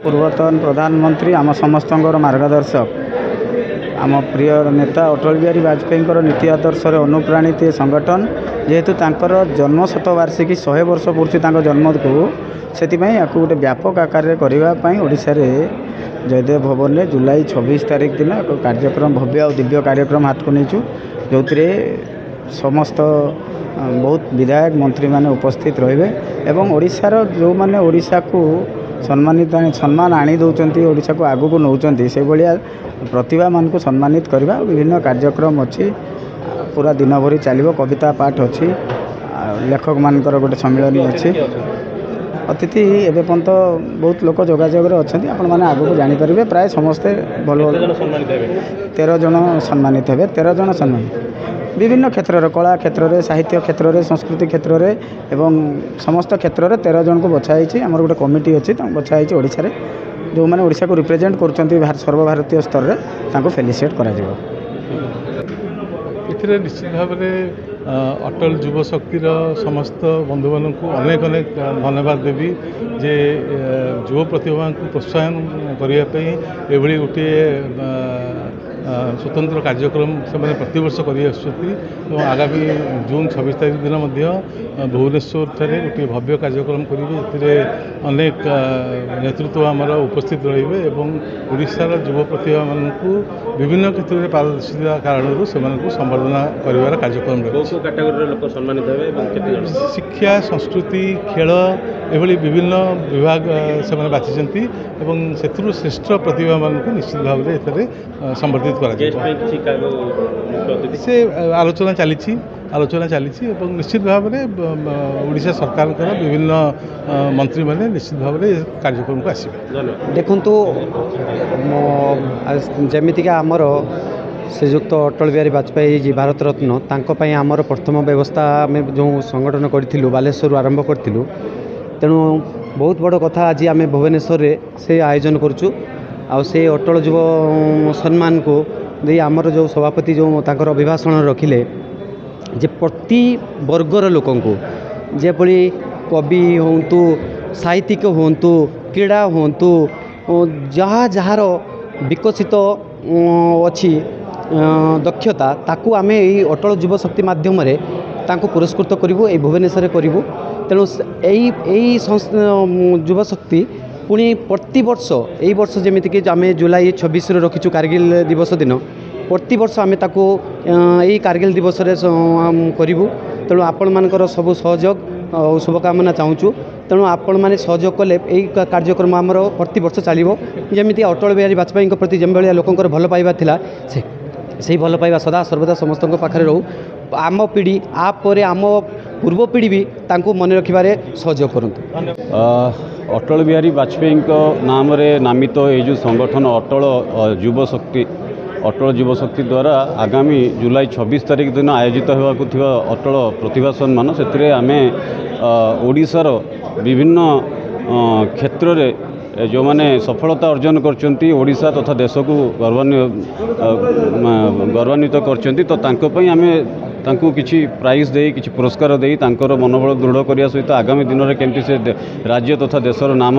पूर्वतन प्रधानमंत्री आम समस्त मार्गदर्शक आम प्रिय नेता अटल बिहारी वाजपेयी नीति आदर्श अनुप्राणित संगठन जेहेतु तांकर जन्म शतवार्षिकी 100 वर्ष पूर्ति जन्म को से गोटे व्यापक आकार करने ओडिशा रे जयदेव भवन में जुलाई 26 तारीख दिन एक कार्यक्रम भव्य और दिव्य कार्यक्रम हाथ को नहीं जो समस्त बहुत विधायक मंत्री माने उपस्थित रहिबे एवं ओडिशार जो माने ओडिशा को सम्मान आनी दौरान ओडिशा को आगू को नौकरी से भाया प्रतिभा मान को सम्मानित करवा विभिन्न कार्यक्रम अच्छी पूरा दिन भरी चलो कविता पाठ अच्छी लेखक मानकर गोटे सम्मेलन अच्छी अतिथि एवं पर्यंत बहुत लोक जोगाजोग अच्छा आपण मैंने आगू को जानीपर प्राय समस्ते भल 13 जन सम्मानित हे 13 जन सम्मानित विभिन्न क्षेत्र कला क्षेत्र साहित्य क्षेत्र संस्कृति क्षेत्र एवं समस्त क्षेत्र 13 जन को बछाई आम गोटे कमिटी अच्छी बछाई ओडिशा रे जो मैंने ओडिशा को रिप्रेजेंट कर सर्वभारतीय स्तर में फेलिसिएट कर निश्चित भाव में अटल युव शक्तिर समस्त बंधु मान को अनेक अनेक धन्यवाद देवी जे युव प्रतिभा को प्रोत्साहन करने गोटे स्वतंत्र कार्यक्रम से प्रतिवर्ष कर आगामी जून 26 तारीख दिन भुवनेश्वर ठारे गोटे भव्य कार्यक्रम करेंगे अनेक नेतृत्व आमर उपस्थित रे ओडिशार युव प्रतिभा मान विभिन्न क्षेत्र में पारदर्शिता कारण से संवर्धना कर कार्यक्रम लोक सम्मानित शिक्षा संस्कृति खेल एभली विभिन्न विभाग से बाछी से श्रेष्ठ प्रतिभा मान निश्चित भाव में संवर्धित से आलोचना चली निश्चित भाव में ओडिशा सरकार विभिन्न मंत्री मैंने निश्चित भाव में कार्यक्रम को आसवे देखु जमीक आमर श्रीजुक्त अटल बिहारी वाजपेयी जी भारत रत्न तांको आमर प्रथम व्यवस्था आम जो संगठन करूँ बालेश्वर आरंभ करूँ तेणु बहुत बड़ कथा आज आम भुवनेश्वर से आयोजन करुचु से अटल युव सम्मान को दे आमर जो सभापति जो तांकर अभिभाषण रखिले जे प्रति वर्गर लोकों को जेपरी कवि होंतु साहित्यिक होंतु क्रीड़ा होंतु जहाँ जहाँ विकसित अच्छी दक्षता ताकू आमे अटल युव शक्ति माध्यम रे तांको पुरस्कृत करूँ ये भुवनेश्वर करूँ तेणु युव शक्ति पुणी प्रति वर्ष यही वर्ष जमीक आम जुलाई 26 रखीचु कारगिल दिवस दिन प्रति वर्ष आम ताको यही कारगिल दिवस करूँ तेणु आपण मानकर सब सहयोग और शुभकामना चाहूँ तेणु आपण मैंने सहयोग कले यही कार्यक्रम आमर प्रति वर्ष चलो जमी अटल बिहारी वाजपेयी प्रति जो भाया लोकंर भल पाइबा थिला से भल पाइबा सदा सर्वदा समस्त पाखे रहू आम पीढ़ी आपरे आम पूर्व पीढ़ी भी तांको मन रखिबारे सहयोग करंतु अटल बिहारी वाजपेयी नाम रे नामित ये संगठन अटल युव शक्ति द्वारा आगामी जुलाई 26 तारीख दिन आयोजित होगाकु अटल प्रतिभा सम्मान से आमे ओडिशार विभिन्न क्षेत्र रे जो माने सफलता अर्जन करचंती ओडिशा तथा देश को गौरवान्वित करचंती तो तांको पई आमे तांको किछि प्राइज दे किछि पुरस्कार दे तांकर मनोबल दृढ़ करिया सहित आगामी दिन में केमती से राज्य तथा देशर नाम